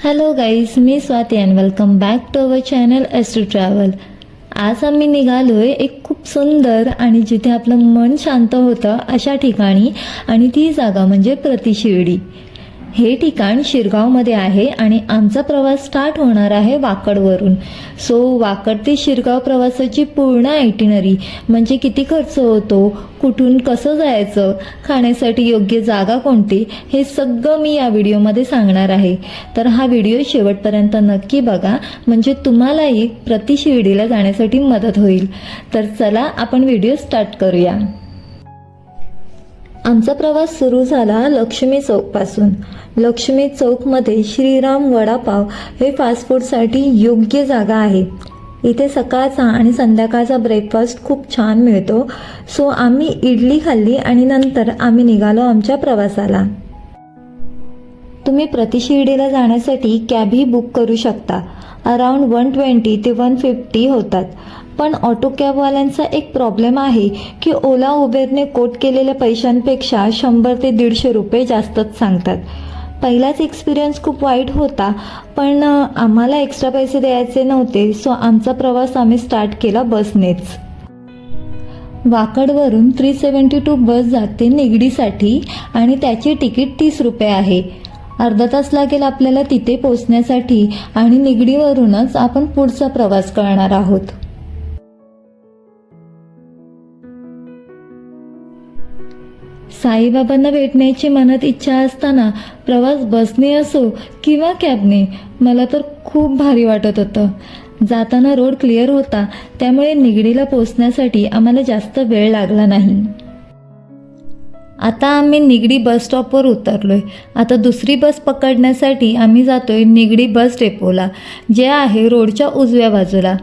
Hello guys, मी Swati and welcome back to our channel S to travel. आज आम्ही निघालोय एक खूप सुंदर आणि जिथे आपलं मन शांत होतं अशा ठिकाणी, आणि ती जागा म्हणजे प्रतिशिर्डी. हे ठिकाण शिरगावमध्ये आहे आणि आमचा प्रवास स्टार्ट होणार आहे वाकडवरून. सो वाकड ते शिरगाव प्रवासाची पूर्ण आयटिनरी म्हणजे किती खर्च होतो, कुठून कसं जायचं, खाण्यासाठी योग्य जागा कोणती, हे सगळं मी या व्हिडिओमध्ये सांगणार आहे. तर हा व्हिडिओ शेवटपर्यंत नक्की बघा, म्हणजे तुम्हालाही प्रतिशिर्डीला जाण्यासाठी मदत होईल. तर चला आपण व्हिडिओ स्टार्ट करूया. आमचा प्रवास सुरू झाला लक्ष्मी चौकपासून. लक्ष्मी चौकमध्ये श्रीराम वडापाव हे फास्ट फूडसाठी योग्य जागा आहे. इथे सकाळचा आणि संध्याकाळचा ब्रेकफास्ट खूप छान मिळतो. सो आम्ही इडली खाल्ली आणि नंतर आम्ही निघालो आमच्या प्रवासाला. तुम्ही प्रतिशिर्डीला जाण्यासाठी कॅबही बुक करू शकता. अराउंड 120 ते 150 होतात. पण ऑटो कॅबवाल्यांचा एक प्रॉब्लेम आहे की ओला उबेरने कोट केलेल्या पैशांपेक्षा 100 ते 150 रुपये जास्तच सांगतात. पहिलाच एक्सपिरियन्स खूप वाईट होता, पण आम्हाला एक्स्ट्रा पैसे द्यायचे नव्हते. सो आमचा प्रवास आम्ही स्टार्ट केला बसनेच. वाकडवरून 372 बस जाते निगडीसाठी आणि त्याची तिकीट 30 रुपये आहे. अर्धा तास लागेल आपल्याला तिथे पोहोचण्यासाठी आणि निगडीवरूनच आपण पुढचा प्रवास करणार आहोत. साईबाबांना भेटण्याची मनात इच्छा असताना प्रवास बसने असो किंवा कॅबने, मला तर खूप भारी वाटत होतं. जाताना रोड क्लिअर होता, त्यामुळे निगडीला पोहोचण्यासाठी आम्हाला जास्त वेळ लागला नाही. आता आम्ही निगडी बस स्टॉपवर उतरलोय. आता दुसरी बस पकडण्यासाठी आम्ही जातोय निगडी बस डेपोला, जे आहे रोडच्या उजव्या बाजूला.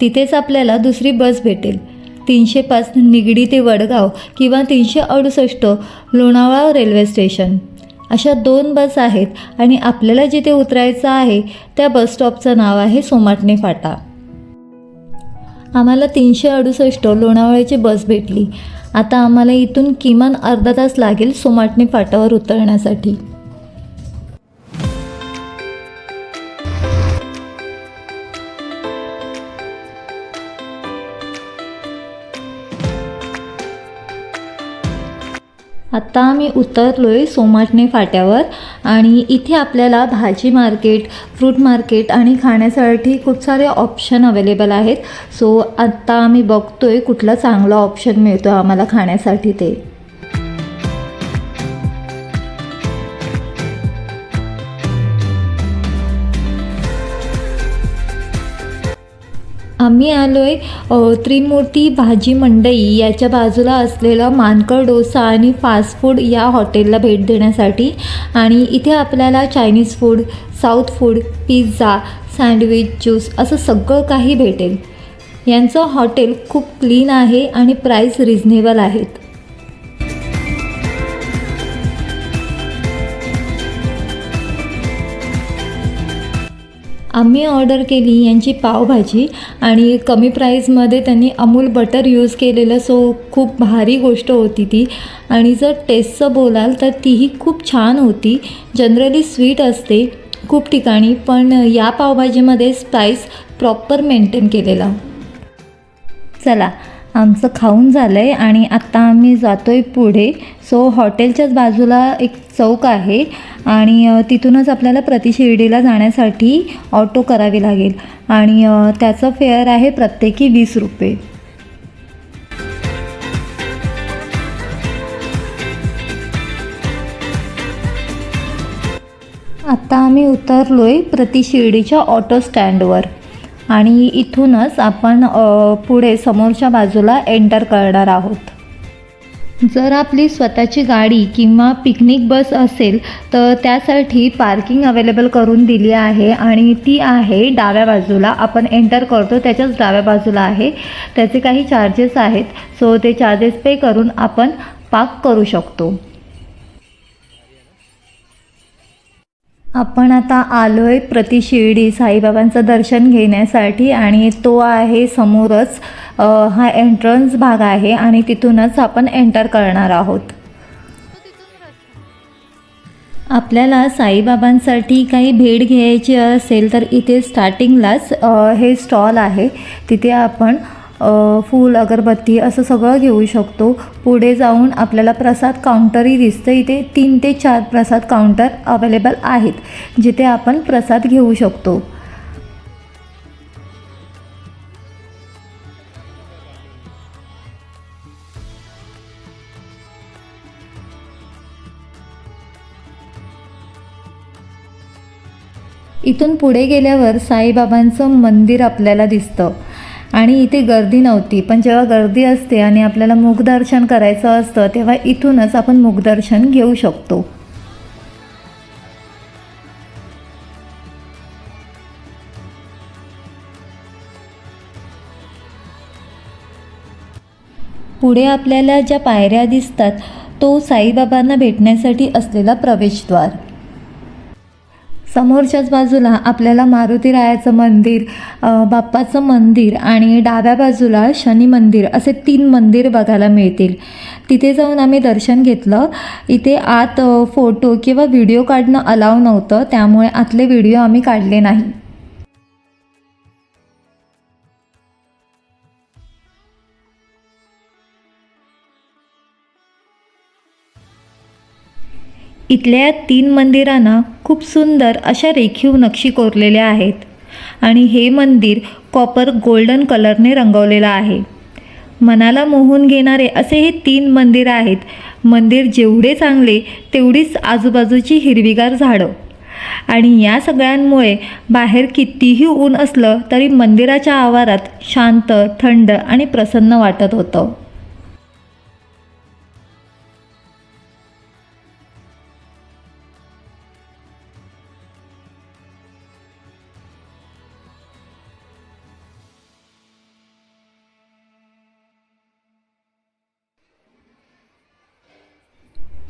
तिथेच आपल्याला दुसरी बस भेटेल. 305 निगडी ते वडगाव किंवा 368 लोणावळा रेल्वे स्टेशन, अशा 2 बस आहेत. आणि आपल्याला जिथे उतरायचं आहे त्या बस स्टॉपचं नाव आहे सोमाटणे फाटा. आम्हाला 368 लोणावळ्याची बस भेटली. आता आम्हाला इथून किमान अर्धा तास लागेल सोमाटणे फाटावर उतरण्यासाठी. आत्ता आम्ही उतरलोय सोमाटणे फाट्यावर आणि इथे आपल्याला भाजी मार्केट, फ्रूट मार्केट आणि खाण्यासाठी खूप सारे ऑप्शन अवेलेबल आहेत. सो आत्ता आम्ही बघतोय कुठला चांगला ऑप्शन मिळतो आम्हाला खाण्यासाठी ते. आम्ही आलोय त्रिमूर्ती भाजी मंडई याच्या बाजूला असलेलं मानकर डोसा आणि फास्ट फूड या हॉटेलला भेट देण्यासाठी. आणि इथे आपल्याला Chinese food, south food, pizza, sandwich, juice असं सगळं काही भेटेल. यांचं हॉटेल खूप क्लीन आहे आणि प्राईस रिझनेबल आहेत. आम्ही ऑर्डर केली यांची पावभाजी आणि कमी प्राईजमध्ये त्यांनी अमूल बटर यूज केलेलं. सो खूप भारी गोष्ट होती ती. आणि जर टेस्टचं बोलाल तर तीही खूप छान होती. जनरली स्वीट असते खूप ठिकाणी, पण या पावभाजीमध्ये स्पाइस प्रॉपर मेंटेन केलेला. चला, आमचं खाऊन झालं आहे आणि आत्ता आम्ही जातो आहे पुढे. सो हॉटेलच्याच बाजूला एक चौक आहे आणि तिथूनच आपल्याला प्रतिशिर्डीला जाण्यासाठी ऑटो करावी लागेल आणि त्याचं फेअर आहे प्रत्येकी 20 रुपये. आत्ता आम्ही उतरलो आहे प्रतिशिर्डीच्या ऑटो स्टँडवर आणि इथूनच आपण पुढे समोरच्या बाजूला एंटर करणार आहोत. जर आपली स्वतःची गाडी किंवा पिकनिक बस असेल तर त्यासाठी पार्किंग अवेलेबल करून दिली आहे आणि ती आहे डाव्या बाजूला. आपण एंटर करतो त्याच्याच डाव्या बाजूला आहे. त्याचे काही चार्जेस आहेत. सो ते चार्जेस पे करून आपण पार्क करू शकतो. आपण आता आलो आहे प्रतिशिर्डी साईबाबांचं दर्शन घेण्यासाठी आणि तो आहे समोरच. हा एंट्रन्स भाग आहे आणि तिथूनच आपण एंटर करणार आहोत. आपल्याला साईबाबांसाठी काही भेट घ्यायची असेल तर इथे स्टार्टिंगलाच हे स्टॉल आहे, तिथे आपण फूल अगरबत्ती असं सगळं घेऊ शकतो. पुढे जाऊन आपल्याला प्रसाद काउंटरही दिसतं. इथे 3 ते 4 प्रसाद काउंटर अवेलेबल आहेत जिथे आपण प्रसाद घेऊ शकतो. इथून पुढे गेल्यावर साईबाबांचं मंदिर आपल्याला दिसतं आणि इथे गर्दी नव्हती, पण जेव्हा गर्दी असते आणि आपल्याला मुखदर्शन करायचं असतं तेव्हा इथूनच आपण मुखदर्शन घेऊ शकतो. पुढे आपल्याला ज्या पायऱ्या दिसतात तो साईबाबांना भेटण्यासाठी असलेला प्रवेशद्वार. समोरच्याच बाजूला आपल्याला मारुतीरायाचं मंदिर, बाप्पाचं मंदिर आणि डाव्या बाजूला शनी मंदिर असे 3 मंदिर बघायला मिळतील. तिथे जाऊन आम्ही दर्शन घेतलं. इथे आत फोटो किंवा व्हिडिओ काढणं अलाव नव्हतं, त्यामुळे आतले व्हिडिओ आम्ही काढले नाही. इथल्या 3 मंदिरांना खूप सुंदर अशा रेखीव नक्षी कोरलेल्या आहेत आणि हे मंदिर कॉपर गोल्डन कलरने रंगवलेलं आहे. मनाला मोहून घेणारे असे हे 3 मंदिर आहेत. मंदिर जेवढे चांगले तेवढीच आजूबाजूची हिरवीगार झाडं आणि या सगळ्यांमुळे बाहेर कितीही ऊन असलं तरी मंदिराच्या आवारात शांत, थंड आणि प्रसन्न वाटत होतं.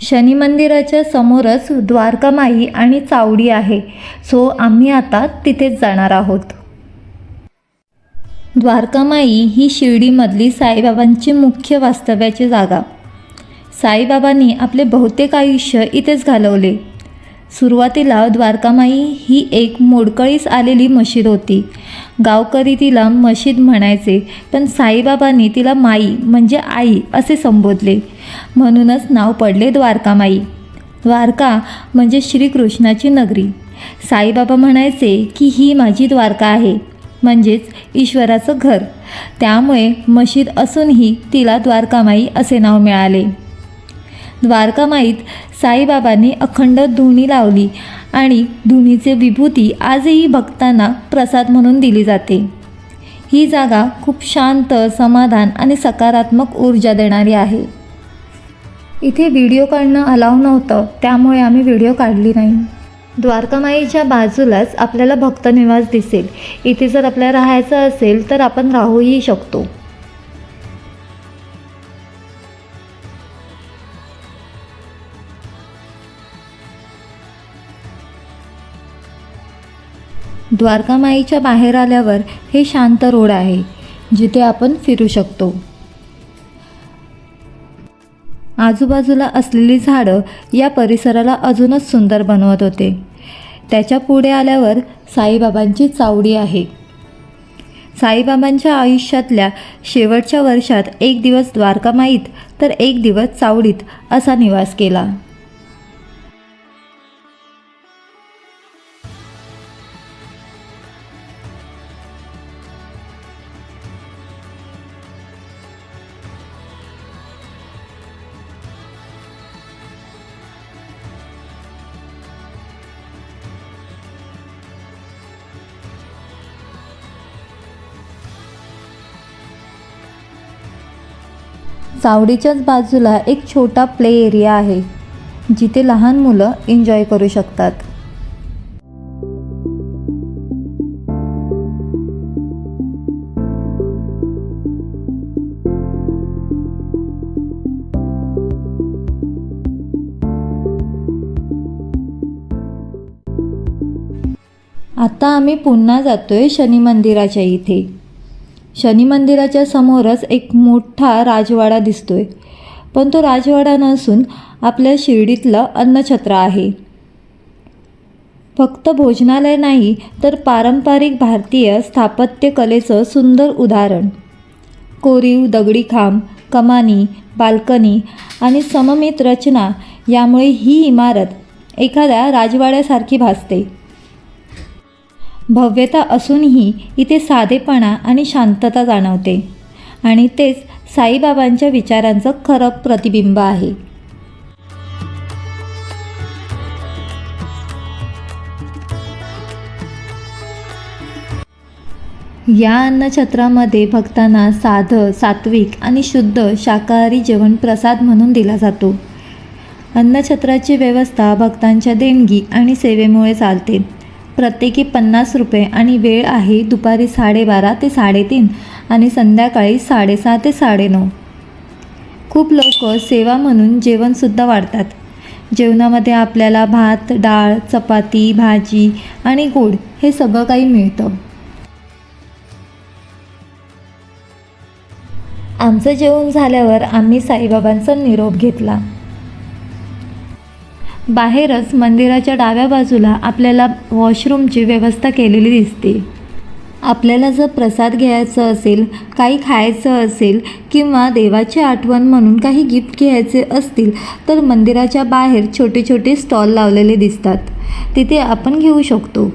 शनी मंदिराच्या समोरच द्वारकामाई आणि चावडी आहे, सो आम्ही आता तिथेच जाणार आहोत. द्वारकामाई ही शिर्डीमधली साईबाबांची मुख्य वास्तव्याची जागा. साईबाबांनी आपले बहुतेक आयुष्य इथेच घालवले. सुरुवातीला द्वारकामाई ही एक मोडकळीस आलेली मशीद होती. गावकरी तिला मशीद म्हणायचे, पण साईबाबांनी तिला माई म्हणजे आई असे संबोधले, म्हणूनच नाव पडले द्वारकामाई. द्वारका म्हणजे श्रीकृष्णाची नगरी. साईबाबा म्हणायचे की ही माझी द्वारका आहे, म्हणजेच ईश्वराचं घर. त्यामुळे मशीद असूनही तिला द्वारकामाई असे नाव मिळाले. द्वारकामाईत साईबाबांनी अखंड धुणी लावली आणि धुणीचे विभूती आजही भक्तांना प्रसाद म्हणून दिली जाते. ही जागा खूप शांत, समाधान आणि सकारात्मक ऊर्जा देणारी आहे. इथे व्हिडिओ काढणं अलाव नव्हतं, त्यामुळे आम्ही व्हिडिओ काढली नाही. द्वारकामाईच्या बाजूलाच आपल्याला भक्तनिवास दिसेल. इथे जर आपल्याला राहायचं असेल तर आपण राहूही शकतो. द्वारकामाईच्या बाहेर आल्यावर हे शांत रोड आहे जिथे आपण फिरू शकतो. आजूबाजूला असलेली झाडं या परिसराला अजूनच सुंदर बनवत होते. त्याच्या पुढे आल्यावर साईबाबांची चावडी आहे. साईबाबांच्या आयुष्यातल्या शेवटच्या वर्षात 1 दिवस द्वारकामाईत तर 1 दिवस चावडीत असा निवास केला. चावडीच्याच बाजूला एक छोटा प्ले एरिया आहे जिथे लहान मुलं एन्जॉय करू शकतात. आता आम्ही पुन्हा जातोय शनी मंदिराच्या इथे. शनी मंदिराच्या समोरच एक मोठा राजवाडा दिसतोय, पण तो राजवाडा नसून आपल्या शिर्डीतलं अन्नछत्र आहे. फक्त भोजनालय नाही तर पारंपरिक भारतीय स्थापत्यकलेचं सुंदर उदाहरण. कोरीव दगडी खांब, कमानी, बाल्कनी आणि सममित रचना यामुळे ही इमारत एखाद्या राजवाड्यासारखी भासते. भव्यता असूनही इथे साधेपणा आणि शांतता जाणवते आणि तेच साईबाबांच्या विचारांचं खरं प्रतिबिंब आहे. या अन्नछत्रामध्ये भक्तांना साधं, सात्विक आणि शुद्ध शाकाहारी जेवण प्रसाद म्हणून दिला जातो. अन्नछत्राची व्यवस्था भक्तांच्या देणगी आणि सेवेमुळे चालते. प्रत्येकी 50 रुपये आणि वेळ आहे दुपारी 12:30 ते 3:30 आणि संध्याकाळी 6:30 ते 9:30. खूप लोक सेवा म्हणून जेवणसुद्धा वाढतात. जेवणामध्ये आपल्याला भात, डाळ, चपाती, भाजी आणि गोड हे सगळं काही मिळतं. आमचं जेवण झाल्यावर आम्ही साईबाबांचा निरोप घेतला. बाहेरच मंदिराच्या डाव्या बाजूला आपल्याला वॉशरूमची व्यवस्था केलेली दिसते. आपल्याला जर प्रसाद घ्यायचा असेल, काही खायचं असेल किंवा देवाची आठवण म्हणून काही गिफ्ट घ्यायचे असतील तर मंदिराच्या बाहेर छोटे छोटे स्टॉल लावलेले दिसतात. तिथे आपण घेऊ शकतो.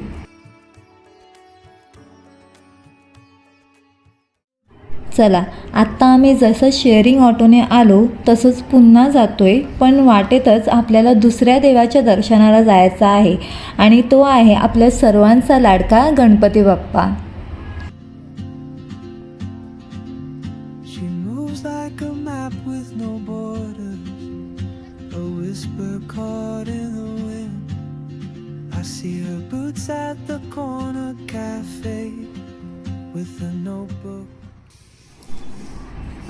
चला, आत्ता आम्ही जसं शेअरिंग ऑटोने आलो तसंच पुन्हा जातोय, पण वाटेतच आपल्याला दुसऱ्या देवाच्या दर्शनाला जायचं आहे आणि तो आहे आपल्या सर्वांचा लाडका गणपती बाप्पा.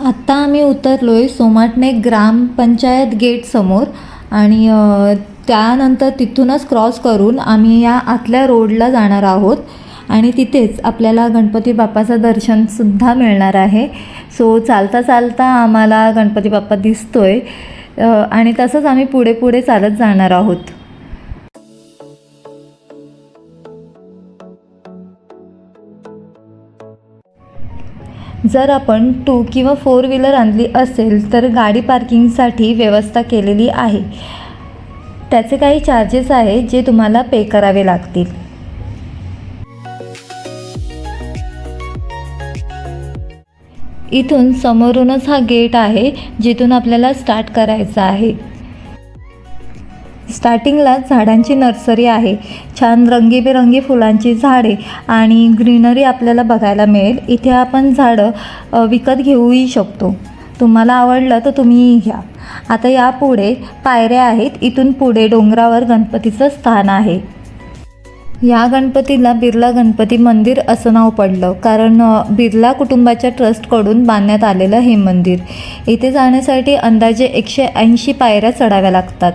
आत्ता आम्ही उतरलोय सोमाटणे ग्रामपंचायत गेट समोर आणि त्यानंतर तिथूनच क्रॉस करून आम्ही या आतल्या रोडला जाणार आहोत आणि तिथेच आपल्याला गणपती बाप्पाचं दर्शनसुद्धा मिळणार आहे. सो चालता चालता आम्हाला गणपती बाप्पा दिसतोय आणि तसंच आम्ही पुढे पुढे चालत जाणार आहोत. जर आपण 2 किंवा 4 व्हीलर आणली असेल तर गाडी पार्किंगसाठी व्यवस्था केलेली आहे. त्याचे काही चार्जेस आहे जे तुम्हाला पे करावे लागतील. इथून समोरूनच हा गेट आहे जिथून आपल्याला स्टार्ट करायचं आहे. स्टार्टिंगला झाडांची नर्सरी आहे. छान रंगीबेरंगी फुलांची झाडे आणि ग्रीनरी आपल्याला बघायला मिळेल. इथे आपण झाडं विकत घेऊही शकतो. तुम्हाला आवडलं तर तुम्हीही घ्या. आता यापुढे पायऱ्या आहेत. इथून पुढे डोंगरावर गणपतीचं स्थान आहे. या गणपतीला बिर्ला गणपती मंदिर असं नाव पडलं कारण बिर्ला कुटुंबाच्या ट्रस्टकडून बांधण्यात आलेलं हे मंदिर. इथे जाण्यासाठी अंदाजे 180 पायऱ्या चढाव्या लागतात.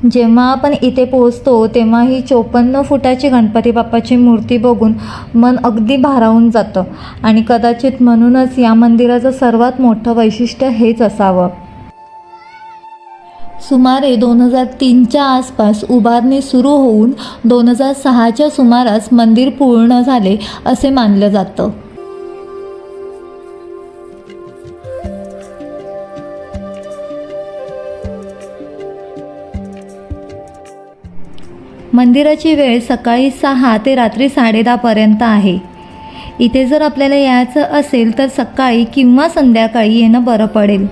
जेव्हा आपण इथे पोहोचतो तेव्हा ही 54 फुटाची गणपती बाप्पाची मूर्ती बघून मन अगदी भारावून जातं आणि कदाचित म्हणूनच या मंदिराचं सर्वात मोठं वैशिष्ट्य हेच असावं. सुमारे 2003च्या आसपास उभारणी सुरू होऊन 2006च्या सुमारास मंदिर पूर्ण झाले असे मानलं जातं. मंदिराची वेळ सकाळी 6 ते रात्री 10:30 पर्यंत आहे. इथे जर आपल्याला यायचं असेल तर सकाळी किंवा संध्याकाळी येणं बरं पडेल.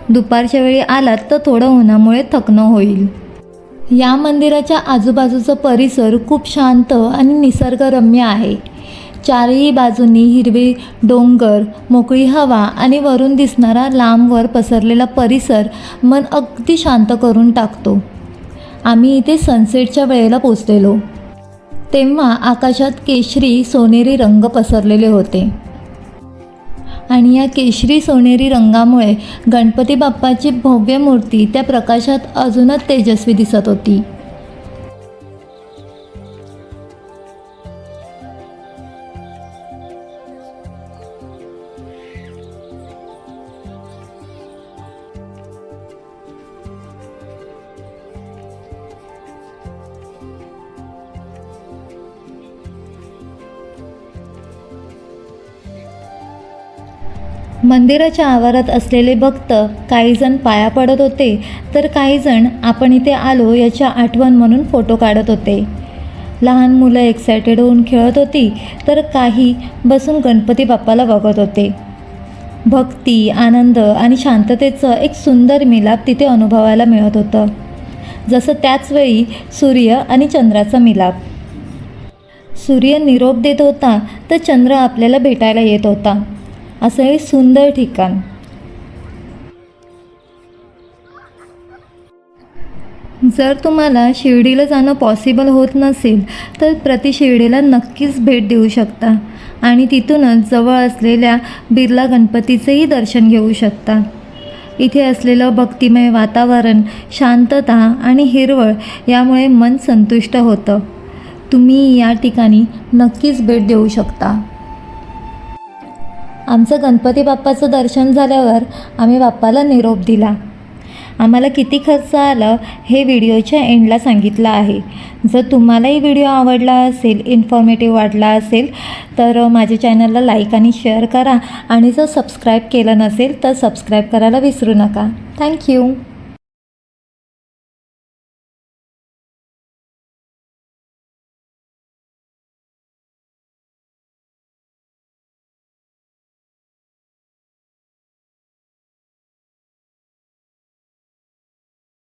दुपारच्या वेळी आलात तर थोडं उन्हामुळे थकणं होईल. या मंदिराच्या आजूबाजूचा परिसर खूप शांत आणि निसर्गरम्य आहे. चारही बाजूंनी हिरवे डोंगर, मोकळी हवा आणि वरून दिसणारा लांबवर पसरलेला परिसर मन अगदी शांत करून टाकतो. आम्ही इथे सनसेटच्या वेळेला पोचलेलो तेव्हा आकाशात केशरी सोनेरी रंग पसरलेले होते आणि या केशरी सोनेरी रंगामुळे गणपती बाप्पाची भव्य मूर्ती त्या प्रकाशात अजूनच तेजस्वी दिसत होती. मंदिराच्या आवारात असलेले भक्त काहीजण पाया पडत होते, तर काहीजण आपण इथे आलो याच्या आठवण म्हणून फोटो काढत होते. लहान मुलं एक्सायटेड होऊन खेळत होती, तर काही बसून गणपती बाप्पाला बघत होते. भक्ती, आनंद आणि शांततेचं एक सुंदर मिलाप तिथे अनुभवायला मिळत होतं, जसं त्याच वेळी सूर्य आणि चंद्राचा मिलाप. सूर्य निरोप देत होता तर चंद्र आपल्याला भेटायला येत होता. असं हे सुंदर ठिकाण. जर तुम्हाला शिर्डीला जाणं पॉसिबल होत नसेल तर प्रति शिर्डीला नक्कीच भेट देऊ शकता आणि तिथूनच जवळ असलेल्या बिर्ला गणपतीचेही दर्शन घेऊ शकता. इथे असलेलं भक्तिमय वातावरण, शांतता आणि हिरवळ यामुळे मन संतुष्ट होतं. तुम्ही या ठिकाणी नक्कीच भेट देऊ शकता. आमचं गणपती बाप्पाचं दर्शन झाल्यावर आम्ही बाप्पाला निरोप दिला. आम्हाला किती खर्च आला हे व्हिडिओच्या एंडला सांगितलं आहे. जर तुम्हालाही व्हिडिओ आवडला असेल, इन्फॉर्मेटिव्ह वाटला असेल तर माझ्या चॅनलला लाईक आणि शेअर करा आणि जर सबस्क्राईब केलं नसेल तर सबस्क्राईब करायला विसरू नका. थँक्यू.